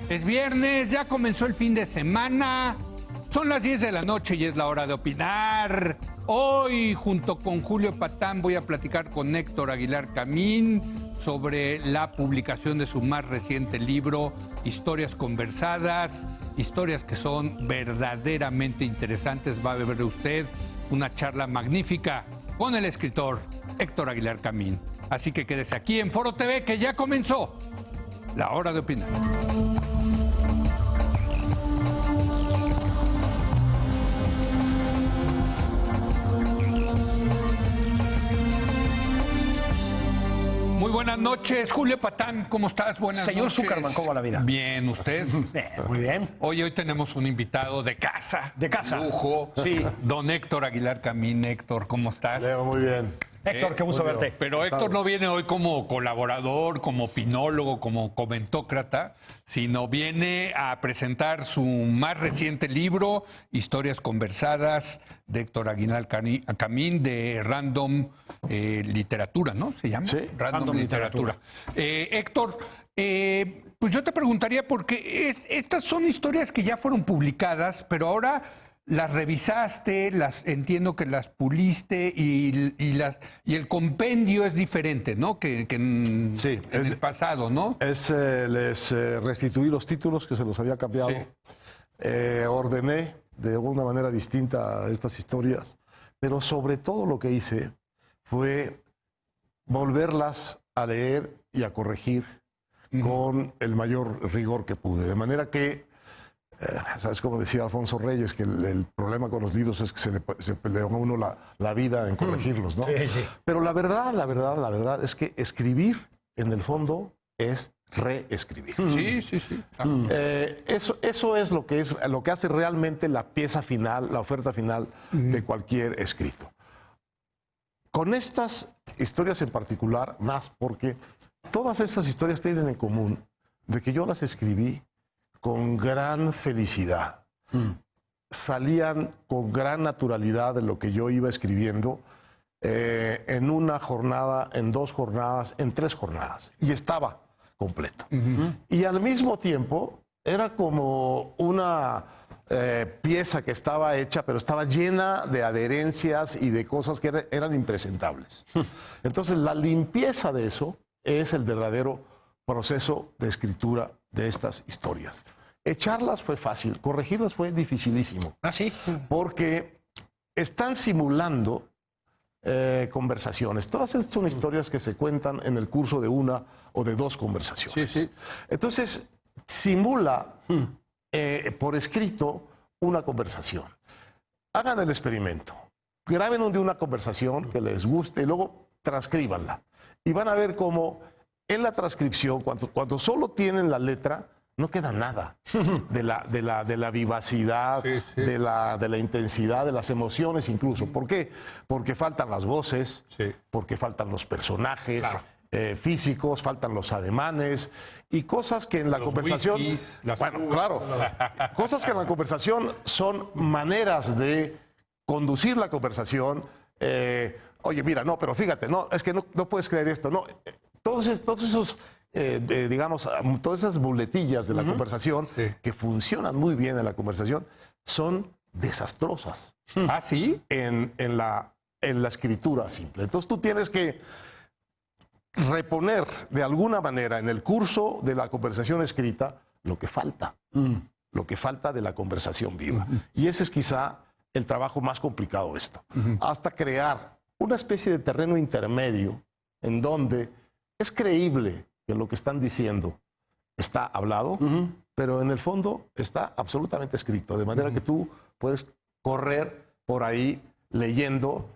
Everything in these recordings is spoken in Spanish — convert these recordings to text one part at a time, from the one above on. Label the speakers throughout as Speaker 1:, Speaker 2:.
Speaker 1: Es viernes, ya comenzó el fin de semana. Son las 10 de la noche y es la hora de opinar. Hoy, junto con Julio Patán, voy a platicar con Héctor Aguilar Camín sobre la publicación de su más reciente libro, Historias Conversadas, historias que son verdaderamente interesantes. Va a ver usted una charla magnífica con el escritor Héctor Aguilar Camín. Así que quédese aquí en Foro TV, que ya comenzó la hora de opinar. Muy buenas noches, Julio Patán, ¿cómo estás? Buenas
Speaker 2: Señor
Speaker 1: noches.
Speaker 2: Zuckerman, ¿cómo va la vida?
Speaker 1: Bien, ¿usted?
Speaker 2: Muy bien.
Speaker 1: Hoy tenemos un invitado de casa.
Speaker 2: De casa.
Speaker 1: Lujo.
Speaker 2: Sí.
Speaker 1: Don Héctor Aguilar Camín. Héctor, ¿cómo estás?
Speaker 3: Leo, muy bien.
Speaker 2: Héctor, qué gusto verte.
Speaker 1: Pero Héctor no viene hoy como colaborador, como opinólogo, como comentócrata, sino viene a presentar su más reciente libro, Historias Conversadas, de Héctor Aguilar Camín, de Random Literatura, ¿no? ¿Se llama?
Speaker 3: Sí.
Speaker 1: Random Literatura. Héctor, pues yo te preguntaría, porque estas son historias que ya fueron publicadas, pero ahora las revisaste, entiendo que las puliste y el compendio es diferente, ¿no? Que en el pasado, ¿no?
Speaker 3: Les restituí los títulos que se los había cambiado. Sí. Ordené de una manera distinta a estas historias, pero sobre todo lo que hice fue volverlas a leer y a corregir con el mayor rigor que pude. De manera que ¿sabes cómo decía Alfonso Reyes? Que el problema con los libros es que se le da a uno la vida en corregirlos, ¿no?
Speaker 2: Sí, sí.
Speaker 3: Pero la verdad es que escribir, en el fondo, es reescribir.
Speaker 1: Sí. Claro.
Speaker 3: Eso es lo que hace realmente la pieza final, la oferta final de cualquier escrito. Con estas historias en particular, más porque todas estas historias tienen en común de que yo las escribí con gran felicidad. Salían con gran naturalidad de lo que yo iba escribiendo en una jornada, en 2 jornadas, en 3 jornadas. Y estaba completo. Y al mismo tiempo era como una pieza que estaba hecha, pero estaba llena de adherencias y de cosas que eran impresentables. Entonces, la limpieza de eso es el verdadero proceso de escritura de estas historias. Echarlas fue fácil, corregirlas fue dificilísimo.
Speaker 2: ¿Ah, sí?
Speaker 3: Porque están simulando conversaciones. Todas estas son historias que se cuentan en el curso de 1 o de 2 conversaciones.
Speaker 1: Sí.
Speaker 3: Entonces, simula por escrito una conversación. Hagan el experimento. Graben una conversación que les guste y luego transcríbanla. Y van a ver cómo en la transcripción, cuando solo tienen la letra, no queda nada de la vivacidad,
Speaker 1: sí.
Speaker 3: de la intensidad, de las emociones incluso. ¿Por qué? Porque faltan las voces,
Speaker 1: Sí.
Speaker 3: porque faltan los personajes
Speaker 1: Claro.
Speaker 3: físicos, faltan los ademanes y cosas que en la
Speaker 1: Los
Speaker 3: conversación...
Speaker 1: whiskies, las
Speaker 3: bueno,
Speaker 1: uvas.
Speaker 3: claro. Cosas que en la conversación son maneras de conducir la conversación. Oye, mira, no, pero fíjate, no, es que no puedes creer esto. No, todos esos... digamos, todas esas muletillas de la conversación que funcionan muy bien en la conversación son desastrosas.
Speaker 1: ¿Ah, sí?
Speaker 3: En la escritura simple. Entonces tú tienes que reponer de alguna manera en el curso de la conversación escrita lo que falta de la conversación viva. Y ese es quizá el trabajo más complicado de esto. Hasta crear una especie de terreno intermedio en donde es creíble que lo que están diciendo está hablado, pero en el fondo está absolutamente escrito, de manera que tú puedes correr por ahí leyendo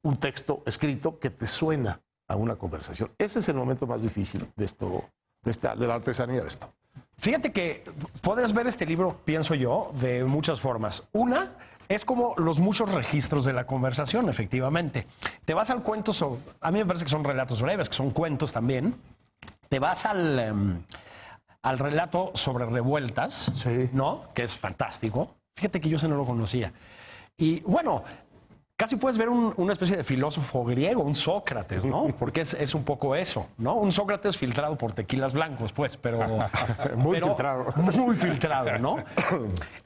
Speaker 3: un texto escrito que te suena a una conversación. Ese es el momento más difícil de la artesanía de esto.
Speaker 2: Fíjate que puedes ver este libro, pienso yo, de muchas formas. Una es como los muchos registros de la conversación, efectivamente. Te vas al cuento, a mí me parece que son relatos breves, que son cuentos también. Te vas al relato sobre revueltas,
Speaker 3: Sí.
Speaker 2: ¿no? Que es fantástico. Fíjate que yo ese no lo conocía. Y bueno, casi puedes ver una especie de filósofo griego, un Sócrates, ¿no? Porque es un poco eso, ¿no? Un Sócrates filtrado por tequilas blancos, pues, pero...
Speaker 3: Filtrado.
Speaker 2: Muy filtrado, ¿no?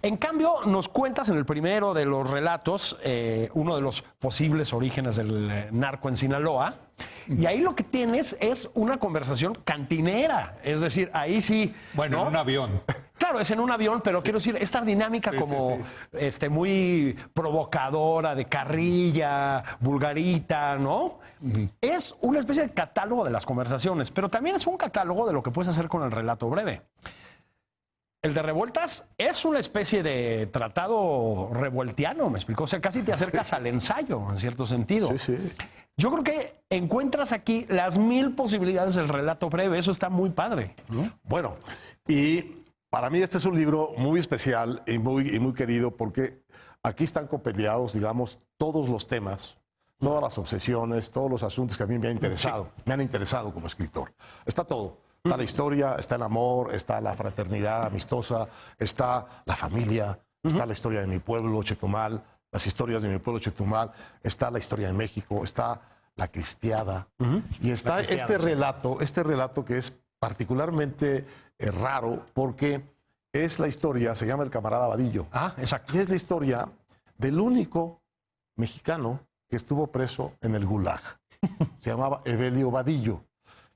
Speaker 2: En cambio, nos cuentas en el primero de los relatos uno de los posibles orígenes del narco en Sinaloa, y ahí lo que tienes es una conversación cantinera, es decir, ahí sí...
Speaker 1: Bueno,
Speaker 2: ¿no?
Speaker 1: en un avión.
Speaker 2: Claro, es en un avión, pero quiero decir, esta dinámica como muy provocadora, de carrilla, vulgarita, ¿no? Es una especie de catálogo de las conversaciones, pero también es un catálogo de lo que puedes hacer con el relato breve. El de Revueltas es una especie de tratado revueltiano, ¿me explico? O sea, casi te acercas al ensayo, en cierto sentido.
Speaker 3: Sí, sí.
Speaker 2: Yo creo que encuentras aquí las 1000 posibilidades del relato breve, eso está muy padre, ¿no?
Speaker 3: Bueno, y para mí este es un libro muy especial y muy querido porque aquí están compendiados, digamos, todos los temas, todas las obsesiones, todos los asuntos que a mí me han interesado como escritor. Está todo. Está la historia, está el amor, está la fraternidad amistosa, está la familia, está la historia de mi pueblo, Chetumal, las historias de mi pueblo, Chetumal, está la historia de México, está la cristiada, y está este relato que es particularmente raro porque es la historia, se llama El Camarada Vadillo.
Speaker 2: Ah, exacto.
Speaker 3: Y es la historia del único mexicano que estuvo preso en el Gulag. Se llamaba Evelio Vadillo.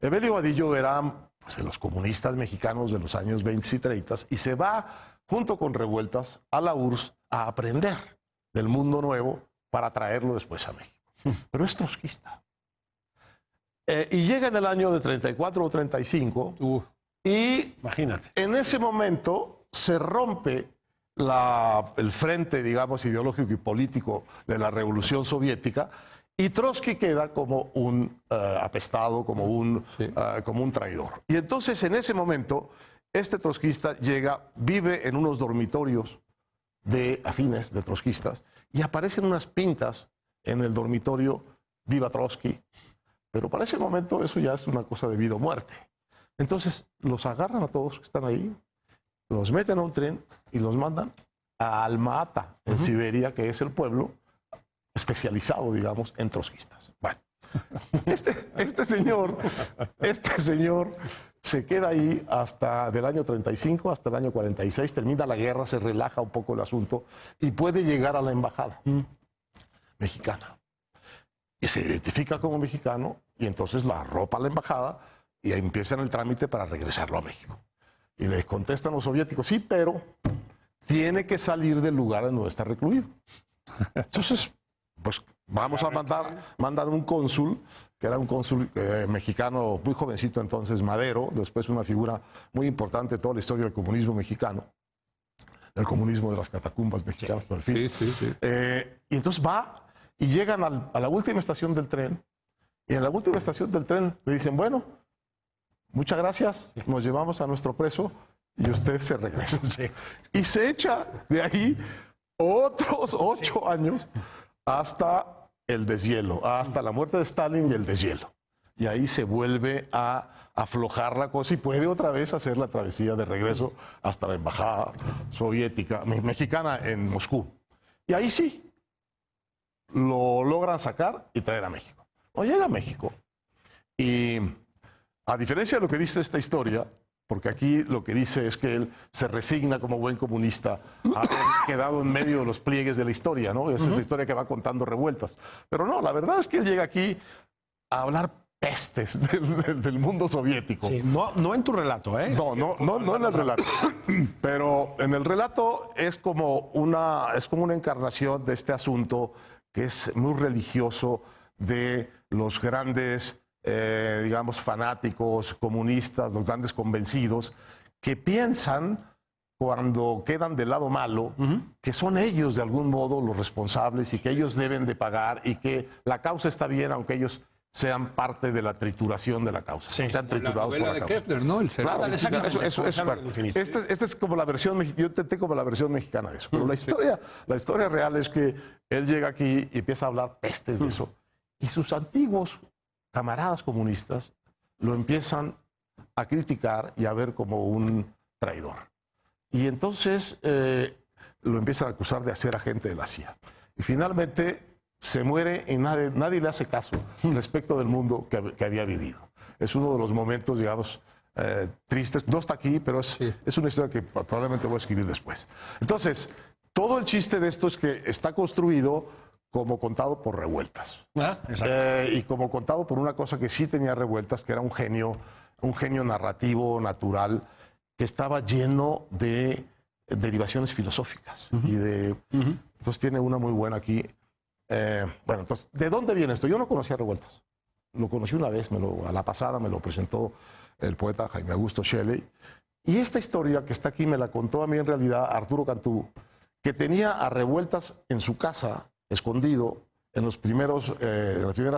Speaker 3: Evelio Vadillo era pues, de los comunistas mexicanos de los años 20 y 30 y se va junto con Revueltas a la URSS a aprender del mundo nuevo para traerlo después a México. Pero es trotskista. Y llega en el año de 34 o 35 y
Speaker 2: Imagínate.
Speaker 3: en ese momento se rompe el frente, digamos, ideológico y político de la Revolución Soviética y Trotsky queda como un apestado, como un traidor. Y entonces en ese momento este trotskista vive en unos dormitorios afines de trotskistas y aparecen unas pintas en el dormitorio Viva Trotsky. Pero para ese momento eso ya es una cosa de vida o muerte. Entonces los agarran a todos que están ahí, los meten a un tren y los mandan a Alma-Ata, en Siberia, que es el pueblo especializado, digamos, en trotskistas. Bueno, este señor se queda ahí hasta del año 35 hasta el año 46, termina la guerra, se relaja un poco el asunto y puede llegar a la embajada mexicana. Y se identifica como mexicano y entonces la arropa a la embajada y ahí empiezan el trámite para regresarlo a México. Y le contestan los soviéticos, sí, pero tiene que salir del lugar en donde está recluido. Entonces, pues vamos a mandar un cónsul, que era un cónsul mexicano muy jovencito entonces, Madero, después una figura muy importante de toda la historia del comunismo mexicano, del comunismo de las catacumbas mexicanas, por el fin.
Speaker 1: Sí.
Speaker 3: Y entonces va y llegan a la última estación del tren, y en la última estación del tren le dicen, bueno, muchas gracias, nos llevamos a nuestro preso y usted se regresa. Y se echa de ahí otros 8 años hasta el deshielo, hasta la muerte de Stalin y el deshielo. Y ahí se vuelve a aflojar la cosa y puede otra vez hacer la travesía de regreso hasta la embajada soviética, mexicana en Moscú. Y ahí sí, lo logran sacar y traer a México. O llega a México y a diferencia de lo que dice esta historia, porque aquí lo que dice es que él se resigna como buen comunista a haber quedado en medio de los pliegues de la historia, ¿no? Esa es la historia que va contando Revueltas. Pero no, la verdad es que él llega aquí a hablar pestes del mundo soviético.
Speaker 2: Sí, no en tu relato, ¿eh?
Speaker 3: No en el relato. Pero en el relato es como una encarnación de este asunto que es muy religioso de los grandes, digamos, fanáticos comunistas, los grandes convencidos, que piensan, cuando quedan del lado malo, que son ellos de algún modo los responsables y que ellos deben de pagar y que la causa está bien aunque ellos sean parte de la trituración de la causa.
Speaker 2: Sí.
Speaker 3: Sean triturados
Speaker 1: La
Speaker 3: por la
Speaker 1: de
Speaker 3: causa.
Speaker 1: Kessler, ¿no? El
Speaker 3: Claro, eso es súper. Esta es como la versión, yo intenté como la versión mexicana de eso, pero la historia real es que él llega aquí y empieza a hablar pestes de eso. Y sus antiguos camaradas comunistas lo empiezan a criticar y a ver como un traidor. Y entonces lo empiezan a acusar de ser agente de la CIA. Y finalmente se muere y nadie le hace caso respecto del mundo que había vivido. Es uno de los momentos, digamos, tristes. No está aquí, pero es una historia que probablemente voy a escribir después. Entonces, todo el chiste de esto es que está construido como contado por Revueltas. Y como contado por una cosa que sí tenía Revueltas, que era un genio narrativo, natural, que estaba lleno de derivaciones filosóficas. Entonces tiene una muy buena aquí. Bueno, entonces, ¿de dónde viene esto? Yo no conocía Revueltas. Lo conocí una vez, a la pasada me lo presentó el poeta Jaime Augusto Shelley. Y esta historia que está aquí me la contó a mí en realidad Arturo Cantú, que tenía a Revueltas en su casa, escondido, en las primeras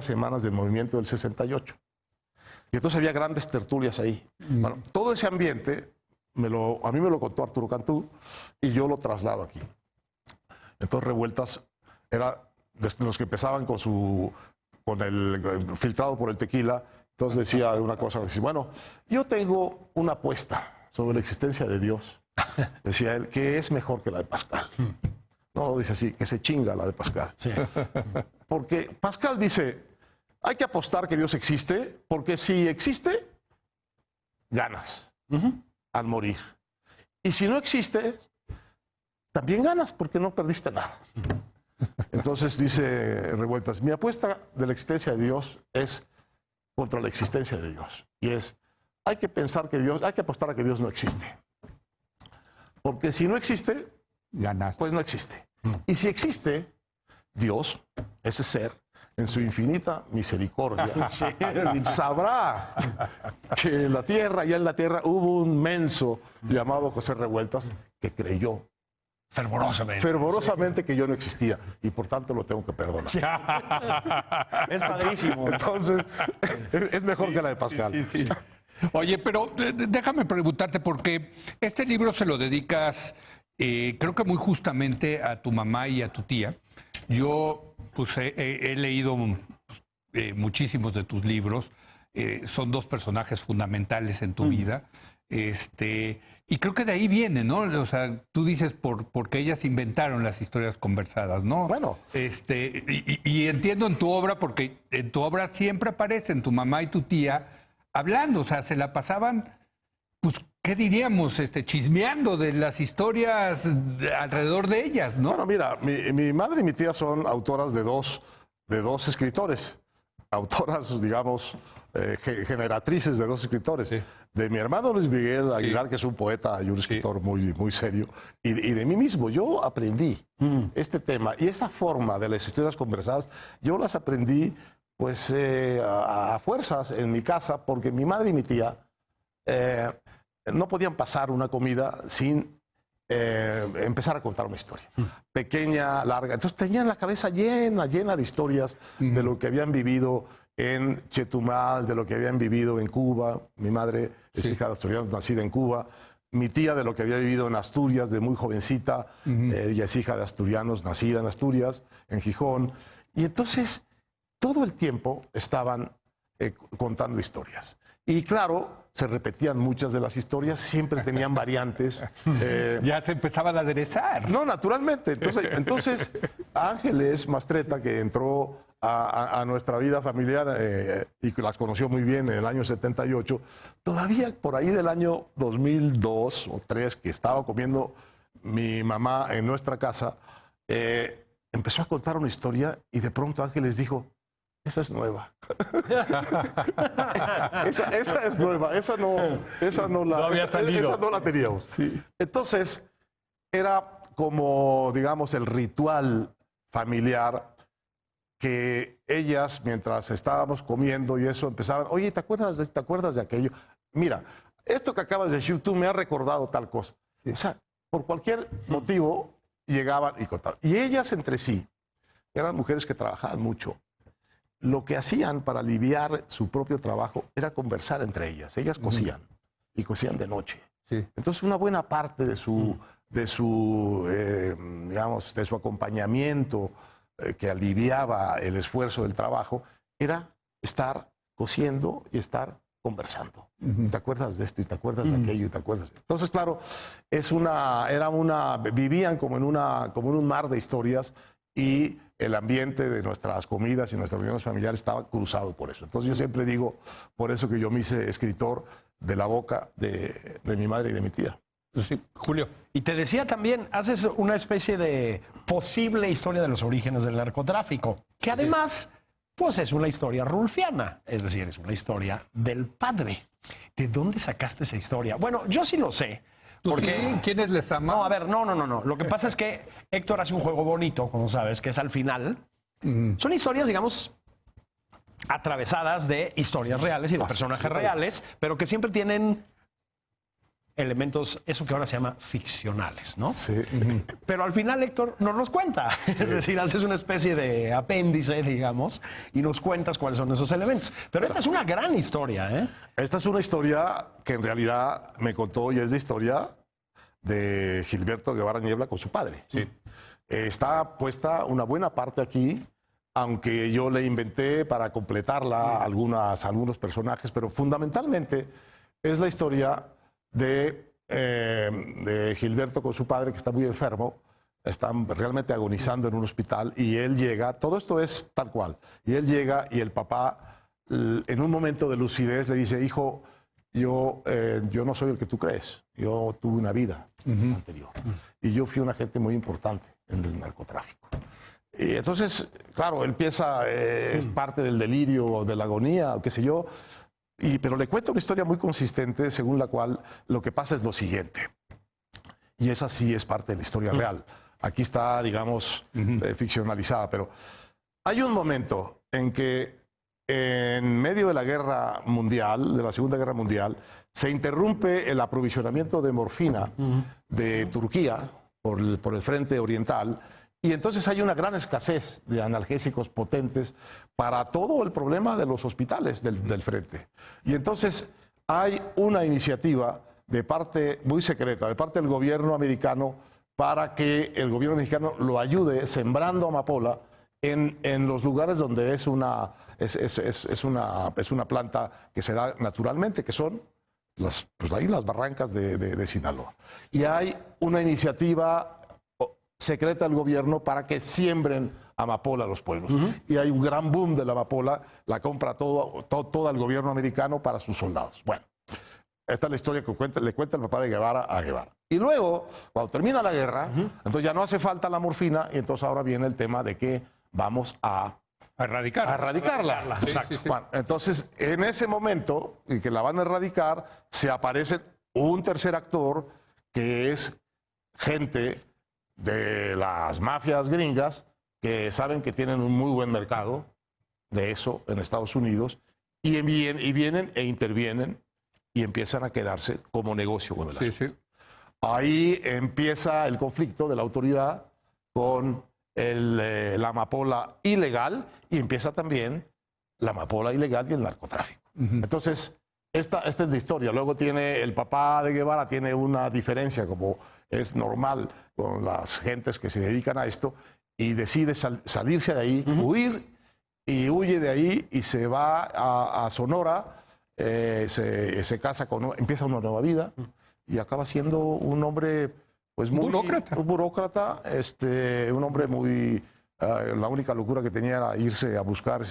Speaker 3: semanas del movimiento del 68. Y entonces había grandes tertulias ahí. Bueno, todo ese ambiente a mí me lo contó Arturo Cantú y yo lo traslado aquí. Entonces Revueltas era de los que empezaban con el filtrado por el tequila. Entonces decía una cosa, decía, bueno, yo tengo una apuesta sobre la existencia de Dios, decía él, que es mejor que la de Pascal. No, dice así, que se chinga la de Pascal. Sí. Porque Pascal dice, hay que apostar que Dios existe, porque si existe, ganas al morir. Y si no existe, también ganas, porque no perdiste nada. Entonces dice Revueltas, mi apuesta de la existencia de Dios es contra la existencia de Dios. Y hay que apostar a que Dios no existe. Porque si no existe,
Speaker 1: ganas.
Speaker 3: Pues no existe. Y si existe, Dios, ese ser, en su infinita misericordia, sabrá que en la tierra hubo un menso llamado José Revueltas que creyó fervorosamente que yo no existía y por tanto lo tengo que perdonar. Sí.
Speaker 2: Es padrísimo.
Speaker 3: Entonces, es mejor que la de Pascal.
Speaker 1: Sí. Oye, pero déjame preguntarte, porque este libro se lo dedicas, creo que muy justamente a tu mamá y a tu tía. Yo pues he leído muchísimos de tus libros. Son dos personajes fundamentales en tu vida. Y creo que de ahí viene, ¿no? O sea, tú dices porque ellas inventaron las historias conversadas, ¿no?
Speaker 3: Bueno.
Speaker 1: Y entiendo en tu obra, porque en tu obra siempre aparecen tu mamá y tu tía hablando, o sea, se la pasaban, pues, ¿qué diríamos? Chismeando de las historias alrededor de ellas, ¿no?
Speaker 3: Bueno, mira, mi madre y mi tía son autoras de dos escritores, autoras, digamos, generatrices de dos escritores. Sí. De mi hermano Luis Miguel Aguilar, que es un poeta y un escritor muy, muy serio, y de mí mismo. Yo aprendí este tema y esta forma de las historias conversadas, yo las aprendí pues a fuerzas en mi casa, porque mi madre y mi tía no podían pasar una comida sin empezar a contar una historia. Pequeña, larga. Entonces tenían la cabeza llena de historias de lo que habían vivido en Chetumal, de lo que habían vivido en Cuba. Mi madre es hija de asturianos, nacida en Cuba. Mi tía de lo que había vivido en Asturias, de muy jovencita. Ella es hija de asturianos, nacida en Asturias, en Gijón. Y entonces, todo el tiempo estaban contando historias. Y claro, se repetían muchas de las historias, siempre tenían variantes.
Speaker 1: Ya se empezaban a aderezar.
Speaker 3: No, naturalmente. Entonces Ángeles Mastretta, que entró a nuestra vida familiar y que las conoció muy bien en el año 78, todavía por ahí del año 2002 o 2003, que estaba comiendo mi mamá en nuestra casa, empezó a contar una historia y de pronto Ángeles dijo, esa es nueva. esa es nueva, esa no la teníamos. Sí. Entonces, era como, digamos, el ritual familiar que ellas, mientras estábamos comiendo y eso, empezaban, oye, ¿te acuerdas de aquello? Mira, esto que acabas de decir tú me ha recordado tal cosa. Sí. O sea, por cualquier motivo llegaban y contaban. Y ellas entre sí, eran mujeres que trabajaban mucho. Lo que hacían para aliviar su propio trabajo era conversar entre ellas. Ellas cosían y cosían de noche. Sí. Entonces, una buena parte de su acompañamiento que aliviaba el esfuerzo del trabajo era estar cosiendo y estar conversando. ¿Te acuerdas de esto y te acuerdas de aquello y te acuerdas? Entonces, claro, vivían como en un mar de historias y el ambiente de nuestras comidas y nuestras reuniones familiares estaba cruzado por eso. Entonces yo siempre digo, por eso que yo me hice escritor de la boca de mi madre y de mi tía.
Speaker 1: Pues sí, Julio.
Speaker 2: Y te decía también, haces una especie de posible historia de los orígenes del narcotráfico, que además, pues es una historia rulfiana, es decir, es una historia del padre. ¿De dónde sacaste esa historia? Bueno, yo sí lo sé. Porque,
Speaker 1: Sí, ¿quiénes les aman?
Speaker 2: no, a ver, no. Lo que pasa es que Héctor hace un juego bonito, como sabes, que es al final. Son historias, digamos, atravesadas de historias reales y de personajes reales, pero que siempre tienen elementos, eso que ahora se llama ficcionales, ¿no?
Speaker 3: Sí.
Speaker 2: Pero al final Héctor nos los cuenta. Es decir, haces una especie de apéndice, digamos, y nos cuentas cuáles son esos elementos. Pero esta es una gran historia, ¿eh?
Speaker 3: Esta es una historia que en realidad me contó y es la historia de Gilberto Guevara Niebla con su padre.
Speaker 1: Sí.
Speaker 3: Está puesta una buena parte aquí, aunque yo le inventé para completarla algunos personajes, pero fundamentalmente es la historia de Gilberto con su padre, que está muy enfermo, están realmente agonizando en un hospital, y él llega, todo esto es tal cual, y él llega y el papá, en un momento de lucidez, le dice: hijo, yo no soy el que tú crees, yo tuve una vida anterior, y yo fui un agente muy importante en el narcotráfico. Y entonces, claro, él piensa, es parte del delirio o de la agonía, o qué sé yo, pero le cuento una historia muy consistente, según la cual lo que pasa es lo siguiente. Y esa sí es parte de la historia real. Aquí está, digamos, ficcionalizada, pero hay un momento en que en medio de la guerra mundial, de la Segunda Guerra Mundial, se interrumpe el aprovisionamiento de morfina de Turquía por el frente oriental. Y entonces hay una gran escasez de analgésicos potentes para todo el problema de los hospitales del frente. Y entonces hay una iniciativa de parte muy secreta, de parte del gobierno americano, para que el gobierno mexicano lo ayude sembrando amapola en los lugares donde es una planta que se da naturalmente, que son las barrancas de Sinaloa. Y hay una iniciativa secreta del gobierno para que siembren amapola a los pueblos. Y hay un gran boom de la amapola, la compra todo el gobierno americano para sus soldados. Bueno, esta es la historia que le cuenta el papá de Guevara a Guevara. Y luego, cuando termina la guerra, entonces ya no hace falta la morfina, y entonces ahora viene el tema de que vamos a erradicarla.
Speaker 1: Sí,
Speaker 3: Exacto.
Speaker 1: sí, sí.
Speaker 3: Bueno, entonces, en ese momento en que la van a erradicar, se aparece un tercer actor, que es gente de las mafias gringas, que saben que tienen un muy buen mercado de eso en Estados Unidos, y vienen e intervienen y empiezan a quedarse como negocio con el asunto.
Speaker 1: Sí.
Speaker 3: Ahí empieza el conflicto de la autoridad con la amapola ilegal, y empieza también la amapola ilegal y el narcotráfico. Entonces, esta es la historia. Luego tiene el papá de Guevara, tiene una diferencia, como es normal con las gentes que se dedican a esto, y decide salirse de ahí, huir, y huye de ahí y se va a Sonora, se casa empieza una nueva vida y acaba siendo un hombre, pues, muy
Speaker 1: Burócrata.
Speaker 3: un burócrata, un hombre muy, la única locura que tenía era irse a buscar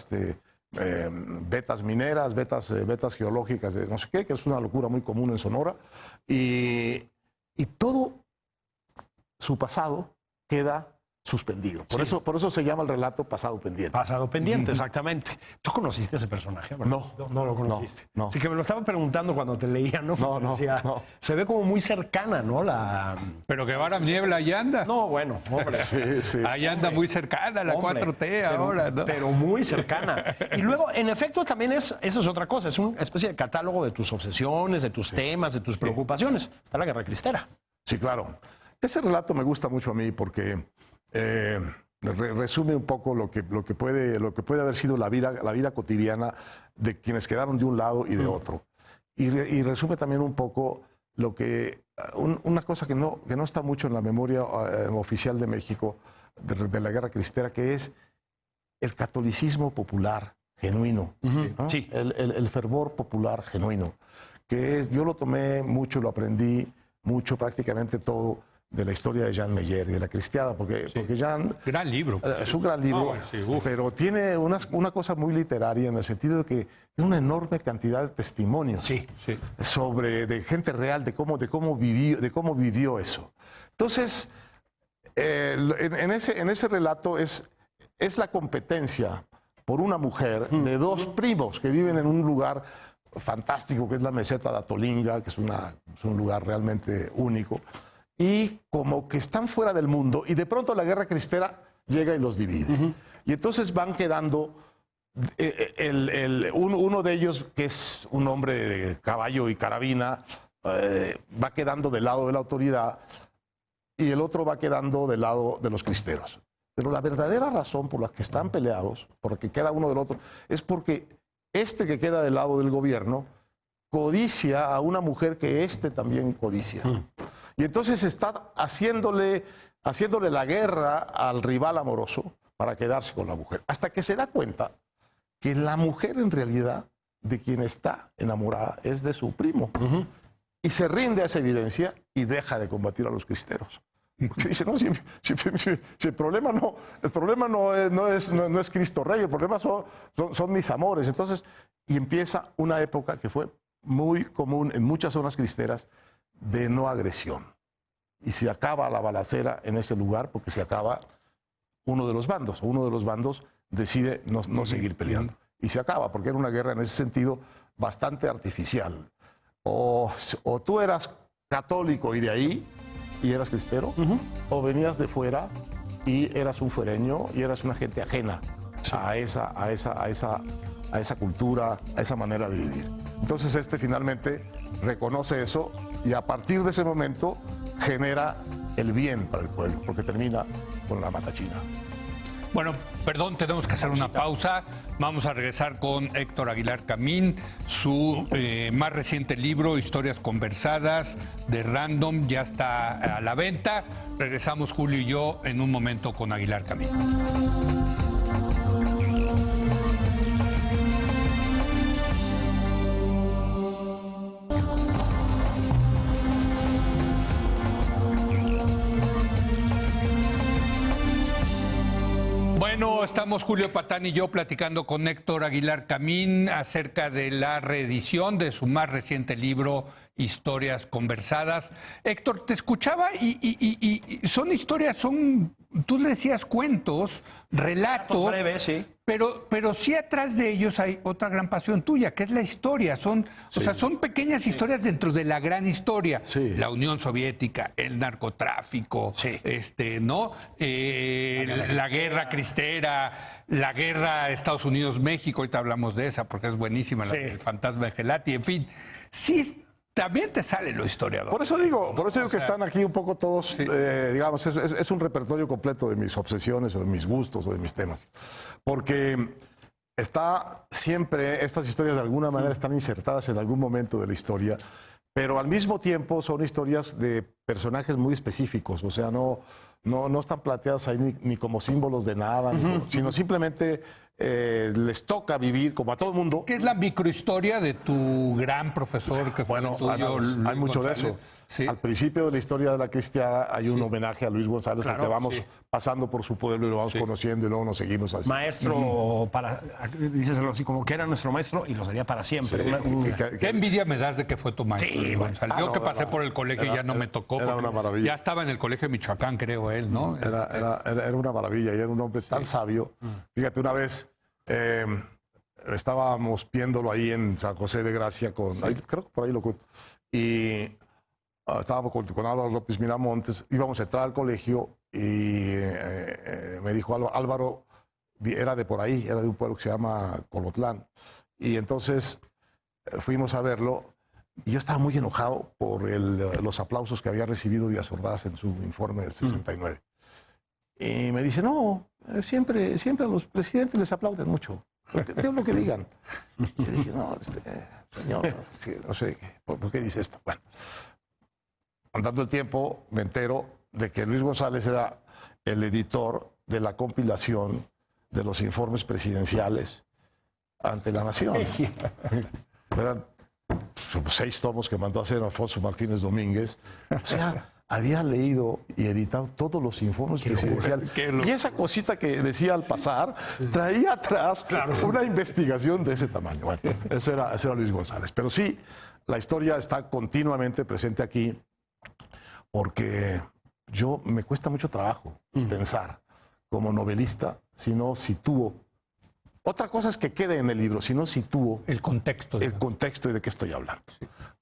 Speaker 3: vetas mineras, vetas geológicas de no sé qué, que es una locura muy común en Sonora, y todo su pasado queda suspendido. Por eso se llama el relato Pasado Pendiente.
Speaker 2: Pasado pendiente, exactamente. ¿Tú conociste a ese personaje? ¿Verdad? No lo conociste.
Speaker 3: No.
Speaker 2: Así que me lo estaba preguntando cuando te leía, ¿no?
Speaker 3: No.
Speaker 2: Se ve como muy cercana, ¿no?
Speaker 1: Pero Guevara Niebla ahí anda.
Speaker 2: No, bueno, hombre.
Speaker 3: Sí.
Speaker 1: Ahí anda muy cercana la
Speaker 2: Hombre,
Speaker 1: 4T ahora, ¿no?
Speaker 2: Pero muy cercana. Y luego, en efecto, también eso es otra cosa. Es una especie de catálogo de tus obsesiones, de tus temas, de tus preocupaciones. Está la Guerra Cristera.
Speaker 3: Sí, claro. Ese relato me gusta mucho a mí porque resume un poco lo que puede haber sido la vida cotidiana de quienes quedaron de un lado y de otro. Y resume también un poco una cosa que no está mucho en la memoria oficial de México de la Guerra Cristera, que es el catolicismo popular genuino, ¿no?
Speaker 2: Sí.
Speaker 3: El fervor popular genuino, yo lo tomé mucho, lo aprendí mucho, prácticamente todo, de la historia de Jean Meyer y de la cristiada, porque Jean...
Speaker 1: Gran libro.
Speaker 3: Es un gran libro, pero tiene una cosa muy literaria en el sentido de que tiene una enorme cantidad de testimonios de gente real, de cómo vivió eso. Entonces, en ese relato es la competencia por una mujer de dos primos que viven en un lugar fantástico, que es la meseta de Atolinga, que es un lugar realmente único, y como que están fuera del mundo, y de pronto la guerra cristera llega y los divide. Y entonces van quedando, uno de ellos, que es un hombre de caballo y carabina, va quedando del lado de la autoridad, y el otro va quedando del lado de los cristeros. Pero la verdadera razón por la que están peleados, por la que queda uno del otro, es porque este que queda del lado del gobierno codicia a una mujer que este también codicia. Y entonces está haciéndole la guerra al rival amoroso para quedarse con la mujer. Hasta que se da cuenta que la mujer en realidad de quien está enamorada es de su primo. Y se rinde a esa evidencia y deja de combatir a los cristeros. Porque dice, no, si el problema no es Cristo Rey, el problema son mis amores. Entonces, y empieza una época que fue muy común en muchas zonas cristeras de no agresión. Y se acaba la balacera en ese lugar porque se acaba uno de los bandos. Uno de los bandos decide no seguir peleando. Y se acaba, porque era una guerra en ese sentido bastante artificial. O tú eras católico y de ahí, y eras cristero, o venías de fuera y eras un fuereño y eras una gente ajena a esa cultura, a esa manera de vivir. Entonces finalmente reconoce eso y a partir de ese momento genera el bien para el pueblo, porque termina con la matachina.
Speaker 1: Bueno, perdón, tenemos que hacer una pausa. Vamos a regresar con Héctor Aguilar Camín. Su más reciente libro, Historias Conversadas, de Random, ya está a la venta. Regresamos Julio y yo en un momento con Aguilar Camín. Bueno, estamos Julio Patán y yo platicando con Héctor Aguilar Camín acerca de la reedición de su más reciente libro, Historias Conversadas. Héctor, te escuchaba y son historias, tú le decías cuentos, relatos,
Speaker 2: breves, sí.
Speaker 1: Pero sí atrás de ellos hay otra gran pasión tuya, que es la historia. O sea, son pequeñas historias dentro de la gran historia.
Speaker 3: Sí.
Speaker 1: La Unión Soviética, el narcotráfico, ¿no? La guerra cristera, la guerra Estados Unidos-México, ahorita hablamos de esa porque es buenísima, el fantasma de Gelati, en fin. Sí, también te sale lo historiador.
Speaker 3: Por eso digo que están aquí un poco todos, digamos, es un repertorio completo de mis obsesiones o de mis gustos o de mis temas. Porque está siempre, estas historias de alguna manera están insertadas en algún momento de la historia, pero al mismo tiempo son historias de personajes muy específicos, o sea, no están planteadas ahí ni como símbolos de nada, sino simplemente les toca vivir como a todo el mundo.
Speaker 1: ¿Qué es la microhistoria de tu gran profesor que fue el tuyo?
Speaker 3: Hay mucho de eso.
Speaker 1: Sí.
Speaker 3: Al principio de la historia de la cristiada hay un homenaje a Luis González, porque vamos pasando por su pueblo y lo vamos conociendo y luego nos seguimos así.
Speaker 2: Maestro, díceselo así, como que era nuestro maestro y lo sería para siempre.
Speaker 1: Qué envidia me das de que fue tu maestro, Luis González. Yo que pasé por el colegio ya no me tocó.
Speaker 3: Era una maravilla.
Speaker 1: Ya estaba en el colegio de Michoacán, creo él, ¿no?
Speaker 3: Era una maravilla y era un hombre tan sabio. Fíjate, una vez estábamos viéndolo ahí en San José de Gracia, creo que por ahí lo cuento, y estábamos con Álvaro López Miramontes, íbamos a entrar al colegio y me dijo Álvaro, era de por ahí, era de un pueblo que se llama Colotlán, y entonces fuimos a verlo y yo estaba muy enojado por los aplausos que había recibido Díaz Ordaz en su informe del 69. Y me dice, no, siempre a los presidentes les aplauden mucho, lo que digan. Y yo dije, no, señor, no sé, ¿por qué dice esto? Bueno, andando el tiempo me entero de que Luis González era el editor de la compilación de los informes presidenciales ante la nación. Eran 6 tomos que mandó a hacer Alfonso Martínez Domínguez. O sea, había leído y editado todos los informes presidenciales. Y esa cosita que decía al pasar traía atrás una investigación de ese tamaño. Bueno, eso era Luis González. Pero sí, la historia está continuamente presente aquí porque me cuesta mucho trabajo pensar como novelista si no sitúo. Otra cosa es que quede en el libro, si no sitúo
Speaker 1: el contexto.
Speaker 3: El contexto y de qué estoy hablando.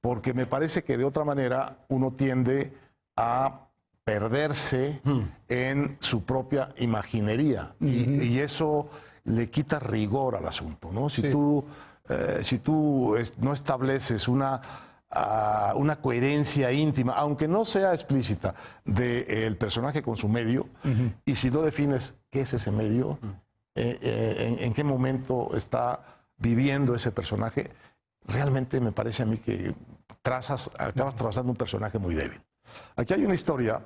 Speaker 3: Porque me parece que de otra manera uno tiende a perderse en su propia imaginería y eso le quita rigor al asunto, ¿no? Si tú no estableces una coherencia íntima, aunque no sea explícita, del personaje con su medio, y si no defines qué es ese medio, en qué momento está viviendo ese personaje, realmente me parece a mí que acabas trazando un personaje muy débil. Aquí hay una historia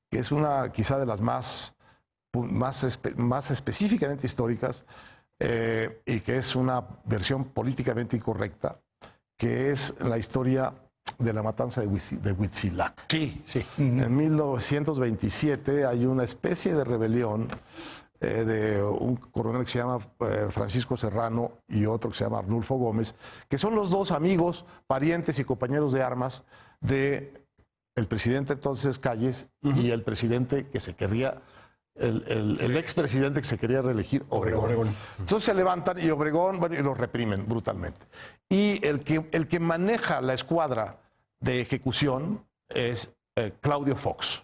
Speaker 3: que es una quizá de las más específicamente históricas y que es una versión políticamente incorrecta, que es la historia de la matanza de Huitzilac.
Speaker 2: Sí, sí.
Speaker 3: En 1927 hay una especie de rebelión de un coronel que se llama Francisco Serrano y otro que se llama Arnulfo Gómez, que son los dos amigos, parientes y compañeros de armas de el presidente entonces Calles y el presidente que se quería, el expresidente que se quería reelegir, Obregón. Entonces se levantan y Obregón, bueno, y los reprimen brutalmente. Y el que maneja la escuadra de ejecución es Claudio Fox.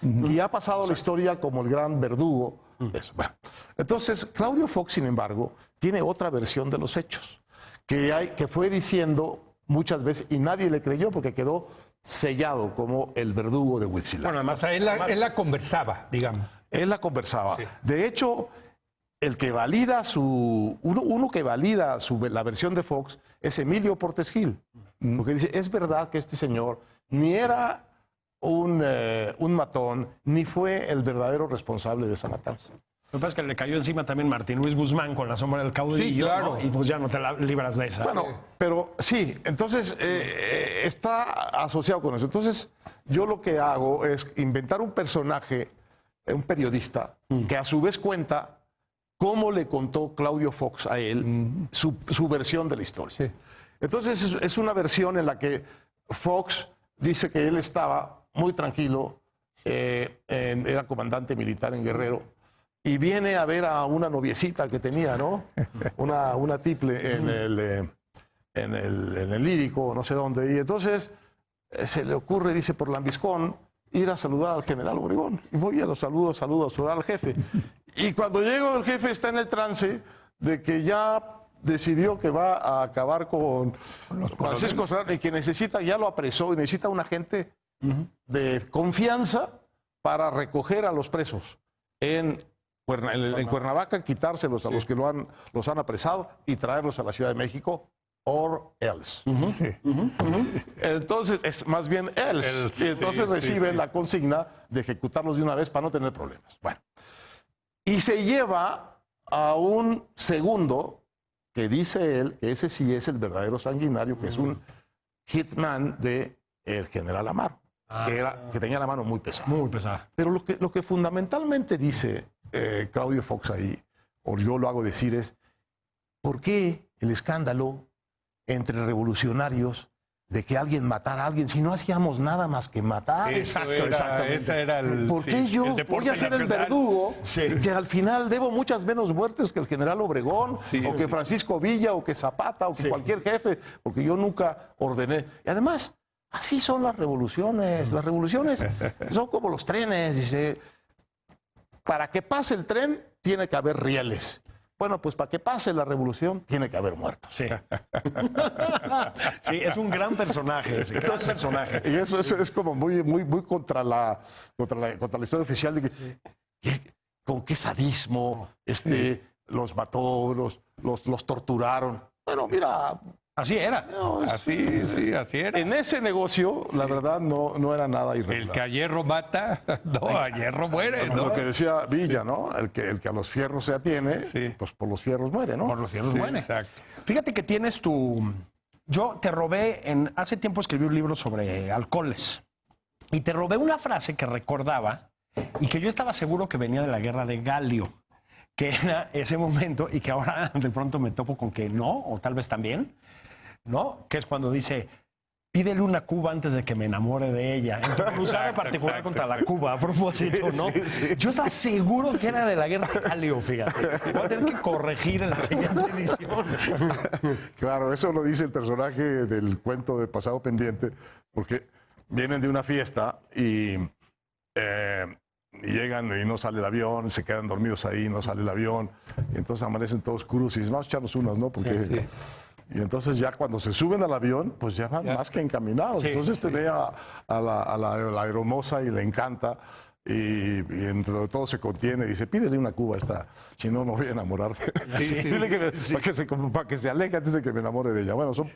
Speaker 3: Y ha pasado la historia como el gran verdugo. Eso. Bueno, entonces, Claudio Fox, sin embargo, tiene otra versión de los hechos, que fue diciendo muchas veces y nadie le creyó porque quedó sellado como el verdugo de Huitzilac.
Speaker 1: Bueno, además, él la conversaba, digamos.
Speaker 3: Él la conversaba.
Speaker 1: Sí.
Speaker 3: De hecho, el que valida uno que valida la versión de Fox es Emilio Portes Gil, porque dice, es verdad que este señor ni era un matón, ni fue el verdadero responsable de esa matanza.
Speaker 2: Lo que pasa es que le cayó encima también Martín Luis Guzmán con La sombra del caudillo,
Speaker 1: sí, claro,
Speaker 2: ¿no? Y pues ya no te la libras de esa.
Speaker 3: Bueno, pero sí, entonces está asociado con eso. Entonces, yo lo que hago es inventar un personaje, un periodista, que a su vez cuenta cómo le contó Claudio Fox a él su versión de la historia. Sí. Entonces, es una versión en la que Fox dice que él estaba muy tranquilo, era comandante militar en Guerrero, y viene a ver a una noviecita que tenía, ¿no? Una tiple en el Lírico, no sé dónde. Y entonces se le ocurre, dice, por Lambiscón, ir a saludar al general Obregón. Y voy a los saludos a saludar al jefe. Y cuando llego, el jefe está en el trance de que ya decidió que va a acabar con Francisco Serrano y que ya lo apresó y necesita un agente de confianza para recoger a los presos en Cuernavaca, quitárselos a los que los han apresado y traerlos a la Ciudad de México, or else. Entonces, es más bien else. Y entonces recibe la consigna de ejecutarlos de una vez para no tener problemas. Bueno, y se lleva a un segundo que dice él que ese sí es el verdadero sanguinario, que es un hitman del general Amaro, que tenía la mano muy pesada.
Speaker 2: Muy pesada.
Speaker 3: Pero lo que fundamentalmente dice Claudio Fox ahí, o yo lo hago decir, es ¿por qué el escándalo entre revolucionarios de que alguien matara a alguien si no hacíamos nada más que matar?
Speaker 1: Exactamente.
Speaker 3: ¿Por qué yo voy a ser el verdugo que al final debo muchas menos muertes que el general Obregón, o que Francisco Villa, o que Zapata, o que cualquier jefe? Porque yo nunca ordené. Y además, así son las revoluciones. Las revoluciones son como los trenes. Dice, para que pase el tren tiene que haber rieles. Bueno, pues para que pase la revolución tiene que haber muertos.
Speaker 2: Sí. Sí, es un gran personaje.
Speaker 3: Y eso es como muy contra la historia oficial de que con qué sadismo los mató, los torturaron. Bueno, mira.
Speaker 2: Así era.
Speaker 1: No, así era.
Speaker 3: En ese negocio, la verdad, no era nada irregular.
Speaker 1: El que a hierro mata, a hierro muere, ¿no?
Speaker 3: Lo que decía Villa, ¿no? El que a los fierros se atiene, pues por los fierros muere, ¿no?
Speaker 2: Por los fierros muere.
Speaker 1: Exacto.
Speaker 2: Fíjate que tienes Yo te robé, hace tiempo escribí un libro sobre alcoholes. Y te robé una frase que recordaba y que yo estaba seguro que venía de la guerra de Galio, que era ese momento y que ahora de pronto me topo con que no, o tal vez también, ¿no? Que es cuando dice, pídele una cuba antes de que me enamore de ella. Usada en particular contra la Cuba, a propósito, ¿no?
Speaker 3: Sí.
Speaker 2: Yo estaba seguro que era de la guerra de Galio, fíjate. Voy a tener que corregir en la siguiente edición.
Speaker 3: Claro, eso lo dice el personaje del cuento de Pasado Pendiente, porque vienen de una fiesta y llegan y no sale el avión, se quedan dormidos ahí, no sale el avión, y entonces amanecen todos cruz y dicen, vamos a echarnos unas, ¿no? Porque... Y entonces ya cuando se suben al avión, pues ya van más que encaminados.
Speaker 2: Sí,
Speaker 3: entonces te ve a la aeromoza y le encanta. Y entre todo se contiene y dice, pídele una cuba a esta, si no me voy a enamorar. Dile que para que se aleje antes de que me enamore de ella. Bueno, son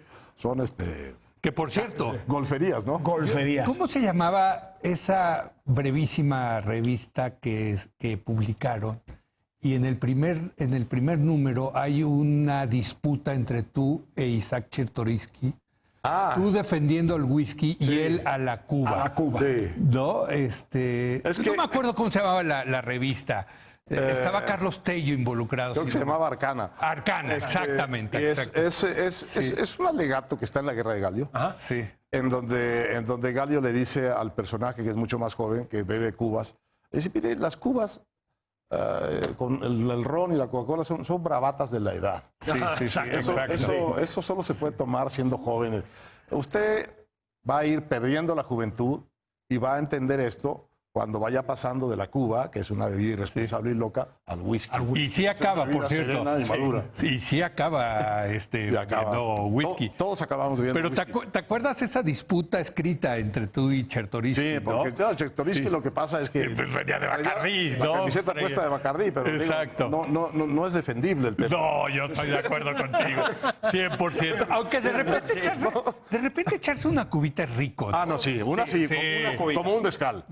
Speaker 1: Que por cierto,
Speaker 3: golferías, ¿no?
Speaker 2: Golferías.
Speaker 1: ¿cómo se llamaba esa brevísima revista que publicaron? Y en el primer número hay una disputa entre tú e Isaac Chertoriski. Tú defendiendo el whisky y él a la Cuba.
Speaker 2: A la Cuba.
Speaker 3: Sí.
Speaker 1: ¿No?
Speaker 3: que-
Speaker 1: No me acuerdo cómo se llamaba la revista. Estaba Carlos Tello involucrado.
Speaker 3: Creo que
Speaker 1: si
Speaker 3: se
Speaker 1: no
Speaker 3: llamaba Arcana.
Speaker 1: Arcana, exactamente.
Speaker 3: Y
Speaker 1: exacto.
Speaker 3: es un alegato que está en la Guerra de Galio.
Speaker 1: Sí.
Speaker 3: En donde Galio le dice al personaje que es mucho más joven, que bebe cubas, le dice, mire, las cubas con el ron y la Coca-Cola son bravatas de la edad.
Speaker 1: Sí,
Speaker 3: Eso solo se puede tomar siendo joven. Usted va a ir perdiendo la juventud y va a entender esto cuando vaya pasando de la Cuba, que es una bebida irresponsable y loca, al whisky.
Speaker 1: Y sí acaba, por cierto.
Speaker 3: Serena y madura.
Speaker 1: Y sí acaba
Speaker 3: Y acaba.
Speaker 1: bebiendo whisky.
Speaker 3: Todos acabamos bebiendo
Speaker 1: Pero
Speaker 3: whisky.
Speaker 1: ¿te acuerdas esa disputa escrita entre tú y Chertoriski?
Speaker 3: Sí, porque
Speaker 1: ¿no?
Speaker 3: claro, Chertoriski lo que pasa es que...
Speaker 1: Pues venía de Bacardí,
Speaker 3: La
Speaker 1: ¿no?
Speaker 3: camiseta puesta de Bacardí, pero digo,
Speaker 1: Exacto.
Speaker 3: no es defendible el tema.
Speaker 1: No, yo estoy de acuerdo contigo. 100%. Aunque de repente echarse una cubita es rico. ¿no?
Speaker 3: Ah, no, sí, una sí, como un descal.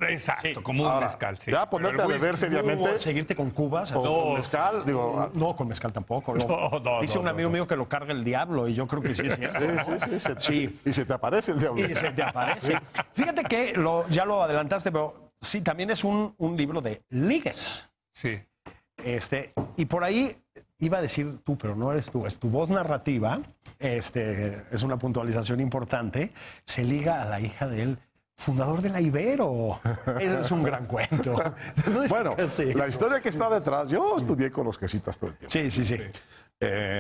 Speaker 1: Exacto, como un
Speaker 3: Ahora,
Speaker 1: mezcal. Sí.
Speaker 3: ya ponerte
Speaker 1: Pero
Speaker 3: a
Speaker 1: el
Speaker 3: beber
Speaker 1: whisky-
Speaker 3: seriamente
Speaker 2: Seguirte con cubas.
Speaker 3: con
Speaker 1: No,
Speaker 3: mezcal, digo...
Speaker 2: No, con mezcal tampoco. No.
Speaker 1: No,
Speaker 2: Dice
Speaker 1: no,
Speaker 2: un
Speaker 1: no,
Speaker 2: amigo mío que lo carga el diablo y yo creo que sí es cierto. Sí.
Speaker 3: Y se te aparece el diablo.
Speaker 2: Y se te aparece. Fíjate que ya lo adelantaste, pero sí, también es un libro de ligues.
Speaker 1: Sí.
Speaker 2: Y por ahí iba a decir tú, pero no eres tú, es tu voz narrativa, es una puntualización importante, se liga a la hija del fundador de la Ibero. Ese es un gran cuento.
Speaker 3: Bueno, la historia que está detrás, yo estudié con los jesuitas todo el tiempo.
Speaker 2: Sí.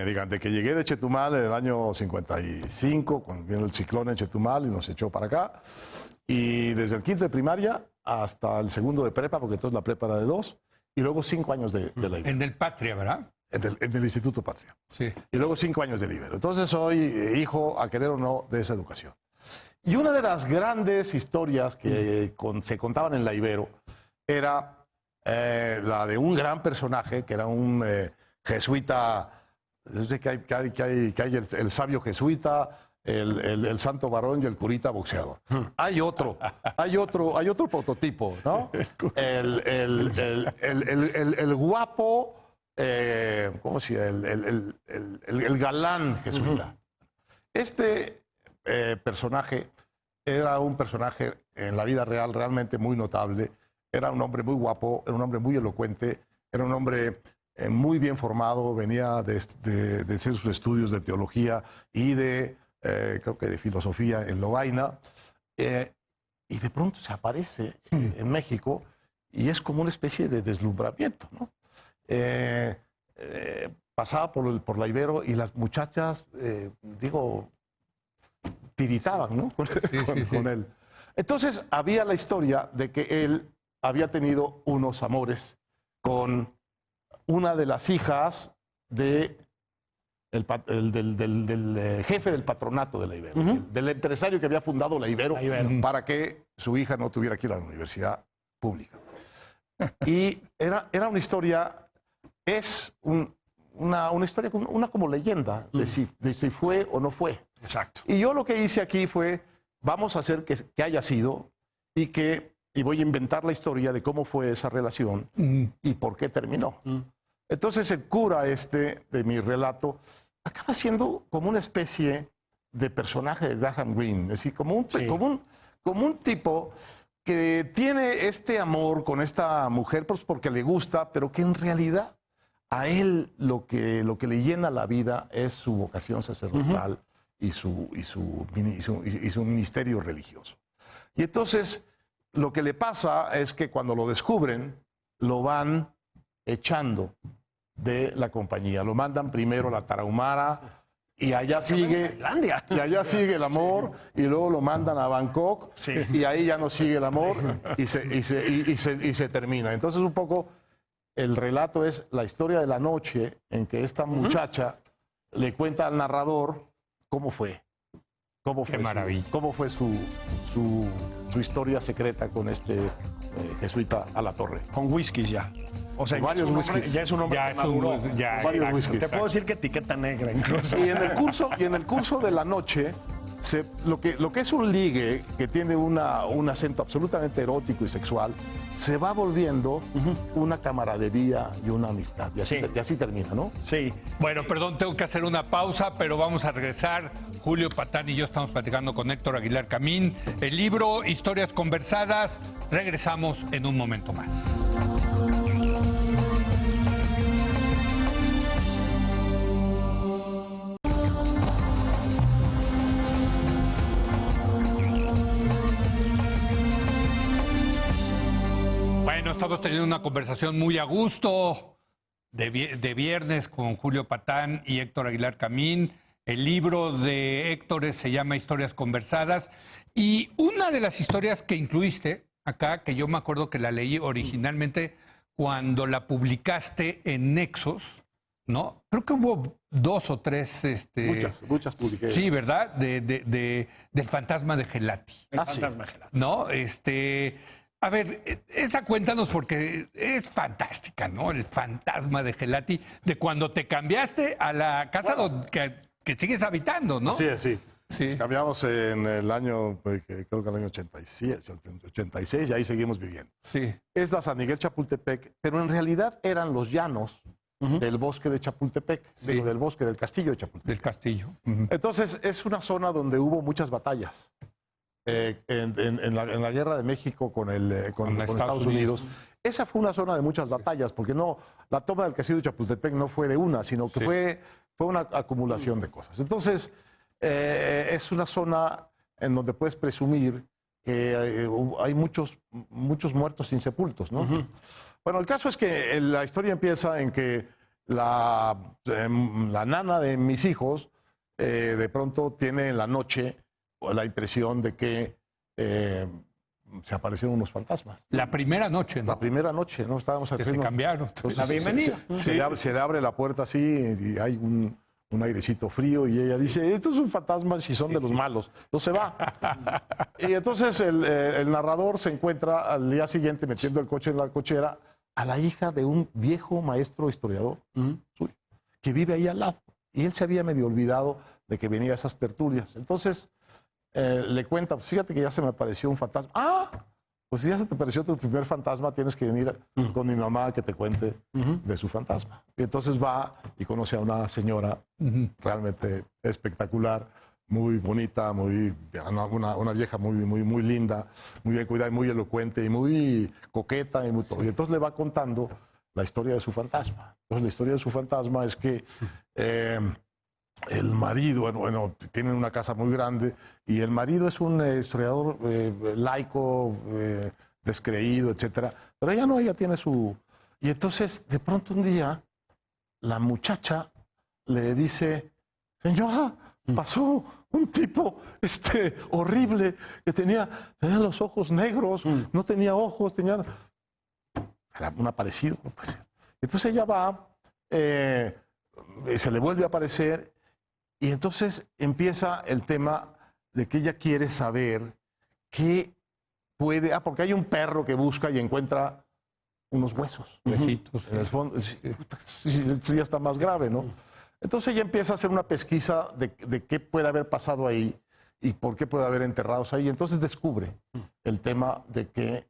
Speaker 3: Digan, de que llegué de Chetumal en el año 55, cuando vino el ciclón en Chetumal y nos echó para acá. Y desde el quinto de primaria hasta el segundo de prepa, porque entonces la prepa era de 2, y luego 5 años de la Ibero,
Speaker 1: En el Patria, ¿verdad?
Speaker 3: en el Instituto Patria.
Speaker 1: Sí.
Speaker 3: Y luego 5 años de Ibero. Entonces soy hijo, a querer o no, de esa educación. Y una de las grandes historias que se contaban en la Ibero era la de un gran personaje, que era un jesuita, que hay el sabio jesuita, el santo varón y el curita boxeador. Hay otro prototipo, ¿no? El guapo, ¿cómo se llama? El galán jesuita. Este personaje era un personaje en la vida real realmente muy notable. Era un hombre muy guapo, era un hombre muy elocuente, era un hombre muy bien formado, venía de hacer sus estudios de teología y creo que de filosofía en Lovaina. Y de pronto se aparece en México y es como una especie de deslumbramiento, ¿no? Pasaba por la Ibero y las muchachas, tiritaban, ¿no? Con él. Entonces había la historia de que él había tenido unos amores con una de las hijas del jefe del patronato de la Ibero, del empresario que había fundado la Ibero, para que su hija no tuviera que ir a la universidad pública. Y era una historia, una historia, una como leyenda de si fue o no fue.
Speaker 2: Exacto.
Speaker 3: Y yo lo que hice aquí fue, vamos a hacer que haya sido y voy a inventar la historia de cómo fue esa relación y por qué terminó. Entonces el cura de mi relato acaba siendo como una especie de personaje de Graham Greene, es decir, como como un tipo que tiene este amor con esta mujer pues porque le gusta, pero que en realidad a él lo que le llena la vida es su vocación sacerdotal y su ministerio religioso. Y entonces lo que le pasa es que cuando lo descubren, lo van echando de la compañía. Lo mandan primero a la Tarahumara y allá sigue el amor, y luego lo mandan a Bangkok y ahí ya no sigue el amor y se termina. Entonces un poco el relato es la historia de la noche en que esta muchacha le cuenta al narrador cómo fue.
Speaker 1: Qué maravilla.
Speaker 3: Cómo fue su historia secreta con este jesuita a la torre.
Speaker 2: Con whiskies ya. O sea,
Speaker 3: varios whiskies.
Speaker 2: Ya es un hombre que maduró.
Speaker 3: Varios whiskies.
Speaker 2: Te puedo decir que etiqueta negra incluso.
Speaker 3: Y en el curso de la noche, lo que es un ligue que tiene un acento absolutamente erótico y sexual, se va volviendo una camaradería y una amistad. Y así termina, ¿no?
Speaker 2: Sí.
Speaker 1: Bueno, perdón, tengo que hacer una pausa, pero vamos a regresar. Julio Patán y yo estamos platicando con Héctor Aguilar Camín. El libro Historias Conversadas. Regresamos en un momento más. Bueno, estamos teniendo una conversación muy a gusto de viernes con Julio Patán y Héctor Aguilar Camín. El libro de Héctor se llama Historias Conversadas. Y una de las historias que incluiste acá, que yo me acuerdo que la leí originalmente cuando la publicaste en Nexos, ¿no? Creo que hubo 2 o 3...
Speaker 3: Muchas publiqué.
Speaker 1: Sí, ¿verdad? Del fantasma de Gelati.
Speaker 2: El fantasma de Gelati.
Speaker 1: ¿No? A ver, esa cuéntanos porque es fantástica, ¿no? El fantasma de Gelati, de cuando te cambiaste a la casa que sigues habitando, ¿no?
Speaker 3: Sí. Cambiamos en el año, creo que el año 86, y ahí seguimos viviendo.
Speaker 1: Sí.
Speaker 3: Es la San Miguel Chapultepec, pero en realidad eran los llanos del bosque de Chapultepec, del bosque del castillo de Chapultepec.
Speaker 1: Del castillo.
Speaker 3: Entonces, es una zona donde hubo muchas batallas. En la guerra de México con Estados Unidos. Esa fue una zona de muchas batallas, porque la toma del castillo de Chapultepec no fue de una, sino que fue una acumulación de cosas. Entonces, es una zona en donde puedes presumir que hay muchos muertos insepultos, ¿no? Bueno, el caso es que la historia empieza en que la nana de mis hijos de pronto tiene en la noche la impresión de que se aparecieron unos fantasmas.
Speaker 1: La primera noche, ¿no?
Speaker 3: La primera noche, ¿no? Estábamos
Speaker 1: que se cambiaron.
Speaker 3: Entonces,
Speaker 2: la bienvenida.
Speaker 3: Se le abre la puerta así y hay un airecito frío y ella dice, estos son fantasmas y son de los malos. Entonces se va. Y entonces el narrador se encuentra al día siguiente metiendo el coche en la cochera a la hija de un viejo maestro historiador suyo, que vive ahí al lado. Y él se había medio olvidado de que venía a esas tertulias. Entonces le cuenta, pues fíjate que ya se me apareció un fantasma. ¡Ah! Pues si ya se te apareció tu primer fantasma, tienes que venir con mi mamá a que te cuente de su fantasma. Y entonces va y conoce a una señora realmente espectacular, muy bonita, una vieja muy linda, muy bien cuidada, muy elocuente y muy coqueta y muy todo. Y entonces le va contando la historia de su fantasma. Entonces la historia de su fantasma es que el marido, bueno, tienen una casa muy grande y el marido es un historiador laico, descreído, etcétera. Pero ella no, ella tiene su... Y entonces, de pronto un día, la muchacha le dice, señora, pasó un tipo horrible que tenía los ojos negros, no tenía ojos, tenía... Era un aparecido. Pues. Entonces ella va, se le vuelve a aparecer. Y entonces empieza el tema de que ella quiere saber qué puede... porque hay un perro que busca y encuentra unos huesos.
Speaker 1: Huesitos.
Speaker 3: En el fondo, ya está más grave, ¿no? Entonces ella empieza a hacer una pesquisa de qué puede haber pasado ahí y por qué puede haber enterrados ahí. Entonces descubre el tema de que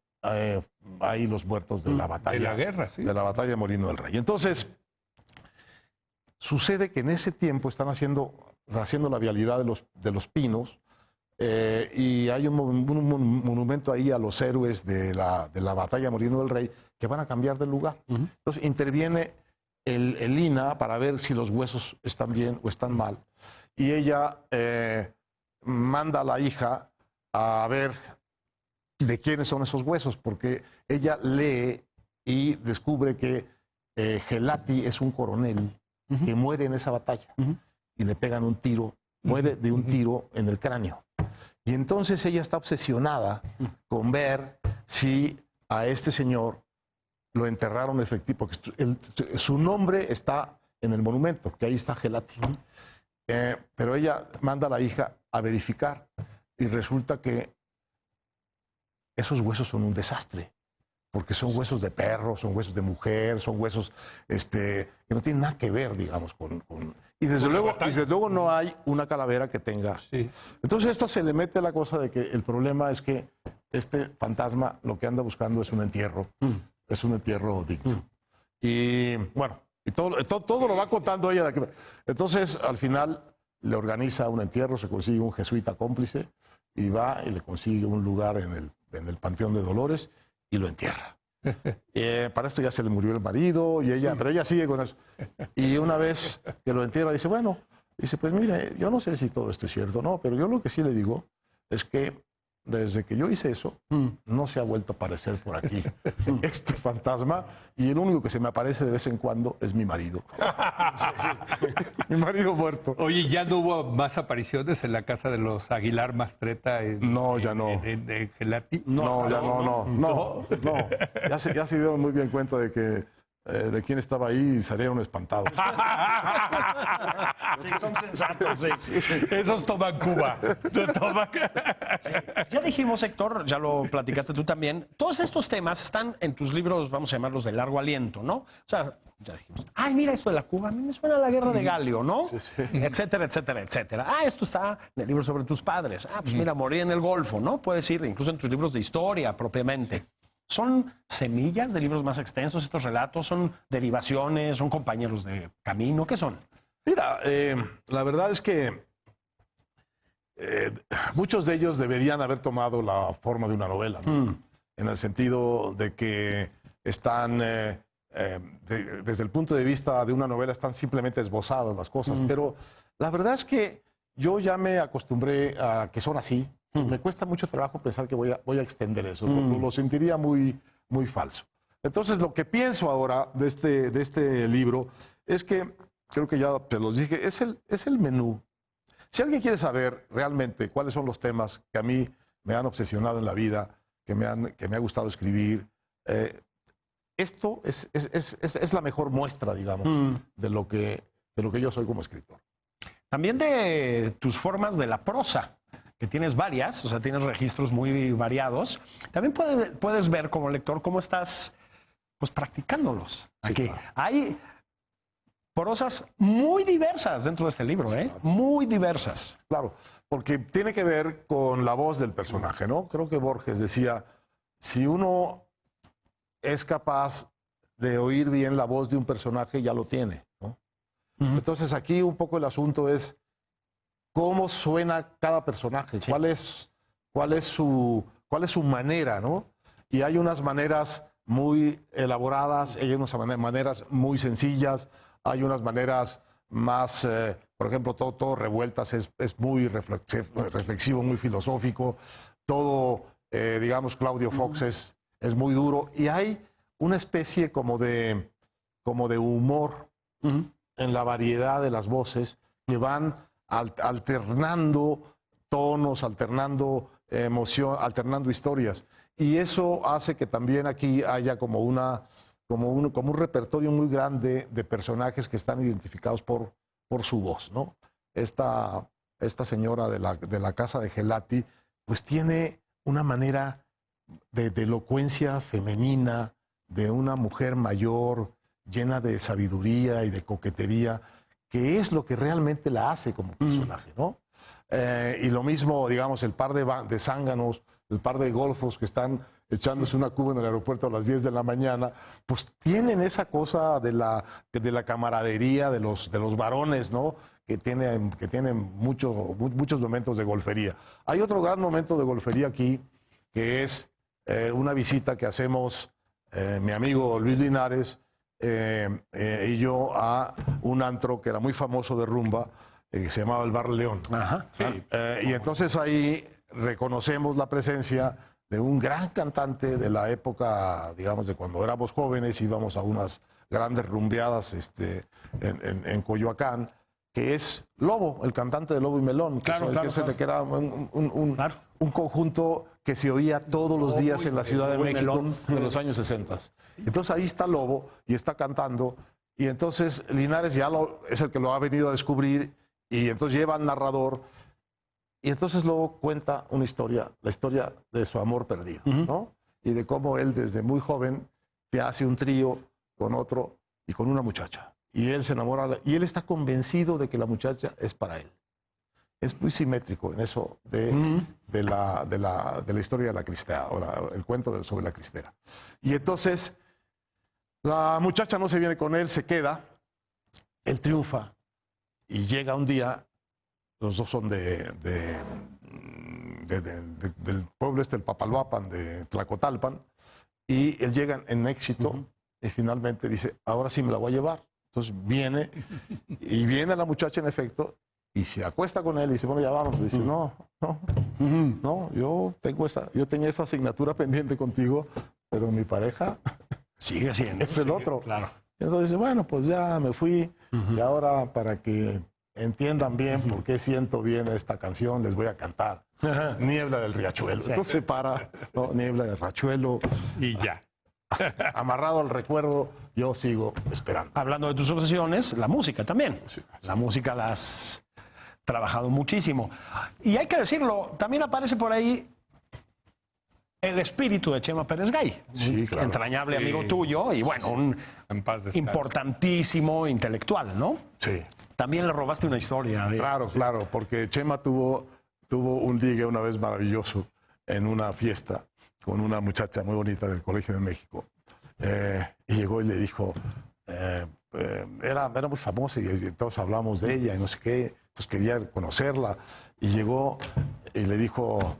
Speaker 3: hay los muertos de la batalla.
Speaker 1: De la guerra, sí.
Speaker 3: De la batalla de Molino del Rey. Entonces... sucede que en ese tiempo están haciendo la vialidad de los pinos y hay un monumento ahí a los héroes de la batalla Molino del Rey que van a cambiar de lugar. Entonces interviene el INAH para ver si los huesos están bien o están mal. Y ella manda a la hija a ver de quiénes son esos huesos, porque ella lee y descubre que Gelati es un coronel que muere en esa batalla y le pegan un tiro, muere de un tiro en el cráneo. Y entonces ella está obsesionada con ver si a este señor lo enterraron efectivamente, porque su nombre está en el monumento, que ahí está Gelati. Pero ella manda a la hija a verificar y resulta que esos huesos son un desastre, porque son huesos de perro, son huesos de mujer, son huesos que no tienen nada que ver, digamos, con... Y desde luego no hay una calavera que tenga...
Speaker 1: Sí.
Speaker 3: Entonces esta se le mete la cosa de que el problema es que este fantasma lo que anda buscando es un entierro digno. Y bueno, y todo lo va contando ella. Entonces al final le organiza un entierro, se consigue un jesuita cómplice y va y le consigue un lugar en el Panteón de Dolores y lo entierra. Para esto ya se le murió el marido, pero ella sigue con eso. Y una vez que lo entierra, dice, pues mire, yo no sé si todo esto es cierto o no, pero yo lo que sí le digo es que desde que yo hice eso, no se ha vuelto a aparecer por aquí este fantasma, y el único que se me aparece de vez en cuando es mi marido. Sí. Mi marido muerto.
Speaker 1: Oye, ¿ya no hubo más apariciones en la casa de los Aguilar Mastreta?
Speaker 3: No, ya no.
Speaker 1: ¿En Gelati?
Speaker 3: No, ya no. Ya se dieron muy bien cuenta de que de quién estaba ahí y salieron espantados.
Speaker 2: Sí, son sensatos, sí.
Speaker 1: Esos toman Cuba. No toman...
Speaker 2: Sí. Ya dijimos, Héctor, ya lo platicaste tú también, todos estos temas están en tus libros, vamos a llamarlos de largo aliento, ¿no? O sea, ya dijimos, ay, mira esto de la Cuba, a mí me suena a la guerra de Galio, ¿no?
Speaker 3: Sí, sí.
Speaker 2: Etcétera, etcétera, etcétera. Ah, esto está en el libro sobre tus padres. Ah, pues mira, morí en el Golfo, ¿no? Puedes ir incluso en tus libros de historia propiamente. ¿Son semillas de libros más extensos estos relatos? ¿Son derivaciones? ¿Son compañeros de camino? ¿Qué son?
Speaker 3: Mira, la verdad es que muchos de ellos deberían haber tomado la forma de una novela, ¿no? En el sentido de que están, desde el punto de vista de una novela, están simplemente esbozadas las cosas. Pero la verdad es que yo ya me acostumbré a que son así. Me cuesta mucho trabajo pensar que voy a extender eso. Lo sentiría muy, muy falso. Entonces, lo que pienso ahora de este libro es que, creo que ya te los dije, es el menú. Si alguien quiere saber realmente cuáles son los temas que a mí me han obsesionado en la vida, que me ha gustado escribir, esto es la mejor muestra, digamos, de lo que yo soy como escritor.
Speaker 2: También de tus formas de la prosa, que tienes varias, o sea, tienes registros muy variados. También puedes ver como lector cómo estás pues practicándolos.
Speaker 3: Sí,
Speaker 2: aquí
Speaker 3: claro.
Speaker 2: hay prosas muy diversas dentro de este libro, ¿eh? Muy diversas.
Speaker 3: Claro, porque tiene que ver con la voz del personaje, ¿no? Creo que Borges decía, si uno es capaz de oír bien la voz de un personaje, ya lo tiene, ¿no? Entonces aquí un poco el asunto es cómo suena cada personaje,
Speaker 2: Sí.
Speaker 3: cuál es su manera, ¿no? Y hay unas maneras muy elaboradas, hay unas maneras muy sencillas, hay unas maneras más, por ejemplo, todo Revueltas es muy reflexivo, muy filosófico, todo, digamos, Claudio Fox es muy duro, y hay una especie como de humor en la variedad de las voces que van alternando tonos, alternando emoción, alternando historias. Y eso hace que también aquí haya como un repertorio muy grande de personajes que están identificados por su voz, ¿no? Esta señora de la casa de Gelati, pues tiene una manera de elocuencia femenina, de una mujer mayor, llena de sabiduría y de coquetería, que es lo que realmente la hace como personaje, ¿no? Y lo mismo, digamos, el par de zánganos, el par de golfos que están echándose una cuba en el aeropuerto a las 10 de la mañana, pues tienen esa cosa de la camaradería de los varones, ¿no? que tiene muchos momentos de golfería. Hay otro gran momento de golfería aquí, que es una visita que hacemos mi amigo Luis Linares y yo a un antro que era muy famoso de rumba, que se llamaba el Bar León.
Speaker 2: Ajá.
Speaker 3: Y entonces ahí reconocemos la presencia de un gran cantante de la época, digamos, de cuando éramos jóvenes, íbamos a unas grandes rumbeadas en Coyoacán, que es Lobo, el cantante de Lobo y Melón, que era un conjunto que se oía todos los días en la Ciudad de México de los años 60. Entonces ahí está Lobo y está cantando, y entonces Linares es el que lo ha venido a descubrir, y entonces lleva al narrador, y entonces Lobo cuenta una historia, la historia de su amor perdido, ¿no? Y de cómo él desde muy joven te hace un trío con otro y con una muchacha. Y él se enamora, y él está convencido de que la muchacha es para él. Es muy simétrico en eso de la historia de la cristera, o el cuento sobre la cristera. Y entonces, la muchacha no se viene con él, se queda, él triunfa, y llega un día, los dos son del pueblo el Papalhuapan, de Tlacotalpan, y él llega en éxito, y finalmente dice, ahora sí me la voy a llevar. Entonces viene la muchacha en efecto y se acuesta con él y dice, bueno, ya vamos. Y dice, no, yo tenía esa asignatura pendiente contigo, pero mi pareja
Speaker 2: sigue siendo.
Speaker 3: Es el otro.
Speaker 2: Claro.
Speaker 3: Entonces dice, bueno, pues ya me fui y ahora para que entiendan bien por qué siento bien esta canción, les voy a cantar Niebla del Riachuelo. Entonces se para, ¿no? Niebla del Riachuelo.
Speaker 1: Y ya.
Speaker 3: Amarrado al recuerdo, yo sigo esperando.
Speaker 2: Hablando de tus obsesiones, la música también.
Speaker 3: Sí.
Speaker 2: La música la has trabajado muchísimo. Y hay que decirlo, también aparece por ahí el espíritu de Chema Pérez Gay.
Speaker 3: Sí, claro.
Speaker 2: Entrañable amigo tuyo y bueno, un
Speaker 1: En paz descanse.
Speaker 2: importantísimo intelectual, ¿no?
Speaker 3: Sí.
Speaker 2: También le robaste una historia.
Speaker 3: Claro, porque Chema tuvo un ligue una vez maravilloso en una fiesta con una muchacha muy bonita del Colegio de México. Y llegó y le dijo, era muy famosa y todos hablamos de ella y no sé qué, entonces quería conocerla. Y llegó y le dijo,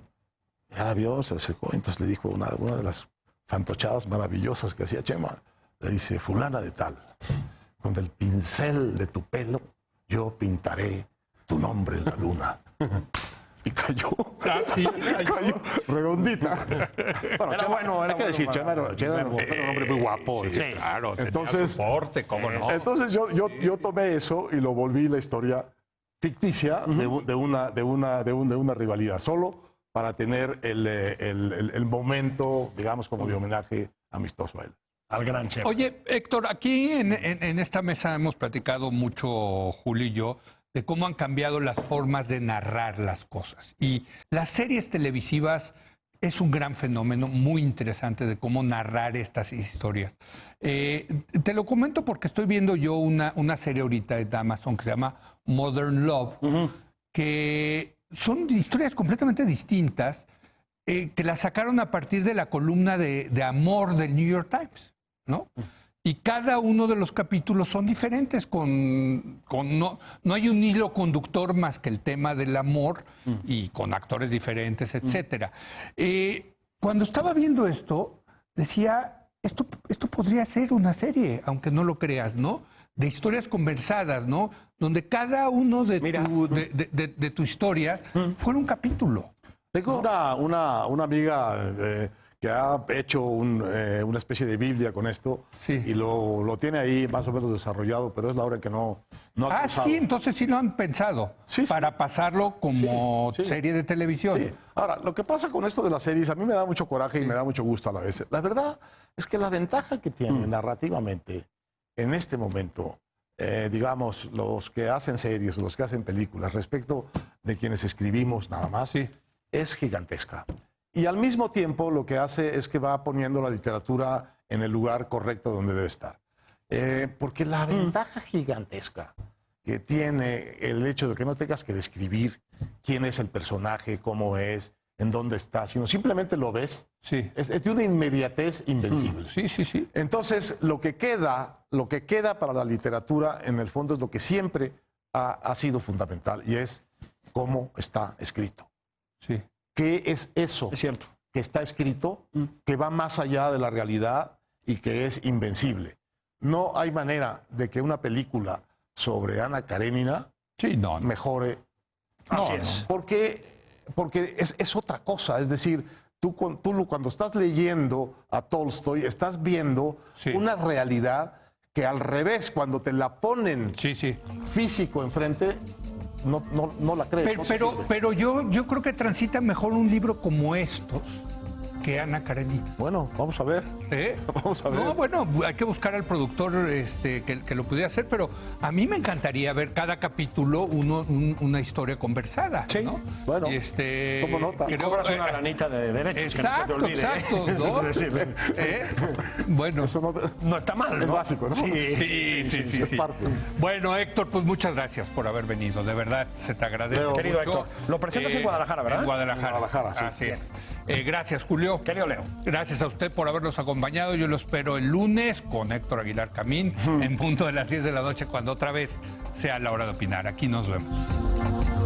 Speaker 3: ya la vio, se acercó, entonces le dijo una de las fantochadas maravillosas que hacía Chema, le dice, fulana de tal, con el pincel de tu pelo yo pintaré tu nombre en la luna. Y cayó.
Speaker 1: Ah, sí.
Speaker 3: Cayó redondita. Bueno,
Speaker 2: Era
Speaker 3: Chema,
Speaker 2: bueno, era
Speaker 3: hay que decir, Chema era un hombre muy guapo.
Speaker 1: Sí, claro.
Speaker 3: Entonces,
Speaker 1: Soporte, ¿cómo no?
Speaker 3: entonces yo tomé eso y lo volví la historia ficticia de una rivalidad, solo para tener el momento, digamos, como de homenaje amistoso a él.
Speaker 2: Al gran Chema.
Speaker 1: Oye, Héctor, aquí en esta mesa hemos platicado mucho, Julio y yo, de cómo han cambiado las formas de narrar las cosas. Y las series televisivas es un gran fenómeno muy interesante de cómo narrar estas historias. Te lo comento porque estoy viendo yo una serie ahorita de Amazon que se llama Modern Love, que son historias completamente distintas, que las sacaron a partir de la columna de amor del New York Times, ¿no? Y cada uno de los capítulos son diferentes, no hay un hilo conductor más que el tema del amor y con actores diferentes, etcétera. Cuando estaba viendo esto, decía, esto podría ser una serie, aunque no lo creas, ¿no? De historias conversadas, ¿no? Donde cada uno de tu historia fuera un capítulo.
Speaker 3: Tengo una amiga que ha hecho una especie de Biblia con esto,
Speaker 1: Sí.
Speaker 3: y lo tiene ahí más o menos desarrollado, pero es la hora que no ha cruzado.
Speaker 1: Sí, entonces sí lo han pensado,
Speaker 3: Sí, sí.
Speaker 1: para pasarlo como
Speaker 3: Sí, sí.
Speaker 1: serie de televisión.
Speaker 3: Sí. Ahora, lo que pasa con esto de las series, a mí me da mucho coraje y me da mucho gusto a la vez. La verdad es que la ventaja que tiene narrativamente en este momento, digamos, los que hacen series, los que hacen películas, respecto de quienes escribimos nada más,
Speaker 1: Sí.
Speaker 3: es gigantesca. Y al mismo tiempo lo que hace es que va poniendo la literatura en el lugar correcto donde debe estar. Porque la ventaja gigantesca que tiene el hecho de que no tengas que describir quién es el personaje, cómo es, en dónde está, sino simplemente lo ves,
Speaker 1: Sí.
Speaker 3: es de una inmediatez invencible.
Speaker 1: Sí.
Speaker 3: Entonces, lo que queda para la literatura, en el fondo, es lo que siempre ha sido fundamental y es cómo está escrito.
Speaker 1: Sí.
Speaker 3: ¿Qué es eso
Speaker 2: Es cierto.
Speaker 3: que está escrito, que va más allá de la realidad y que es invencible? No hay manera de que una película sobre Ana Karenina
Speaker 1: Sí, no.
Speaker 3: mejore.
Speaker 2: Así
Speaker 1: No,
Speaker 2: es.
Speaker 3: Porque es otra cosa. Es decir, tú cuando estás leyendo a Tolstoy, estás viendo
Speaker 1: Sí.
Speaker 3: una realidad que al revés, cuando te la ponen
Speaker 1: Sí, sí.
Speaker 3: físico enfrente, no la crees.
Speaker 1: Pero,
Speaker 3: no se
Speaker 1: pero,
Speaker 3: sirve.
Speaker 1: pero yo creo que transita mejor un libro como estos que Ana Karenina.
Speaker 3: Bueno, vamos a ver.
Speaker 1: ¿Eh?
Speaker 3: Vamos a ver.
Speaker 1: No, bueno, hay que buscar al productor que lo pudiera hacer, pero a mí me encantaría ver cada capítulo una historia conversada.
Speaker 2: Sí.
Speaker 1: ¿no?
Speaker 3: Bueno,
Speaker 1: Y
Speaker 3: tomo nota.
Speaker 2: Y cobras una lanita de derechos,
Speaker 1: Exacto,
Speaker 2: que no se te olvide.
Speaker 1: exacto, ¿no?
Speaker 2: Es decir,
Speaker 1: ¿Eh? Bueno.
Speaker 3: Eso
Speaker 2: no está mal,
Speaker 3: Es
Speaker 2: ¿no?
Speaker 3: básico, ¿no?
Speaker 1: Sí.
Speaker 3: es parte.
Speaker 1: Bueno, Héctor, pues muchas gracias por haber venido. De verdad, se te agradece
Speaker 3: Leo.
Speaker 2: Querido
Speaker 1: mucho.
Speaker 2: Héctor, lo presentas en Guadalajara, ¿verdad?
Speaker 1: En Guadalajara.
Speaker 3: En Guadalajara, sí.
Speaker 1: Así es. Gracias, Julio.
Speaker 2: Querido Leo.
Speaker 1: Gracias a usted por habernos acompañado. Yo lo espero el lunes con Héctor Aguilar Camín en punto de las 10 de la noche, cuando otra vez sea la hora de opinar. Aquí nos vemos.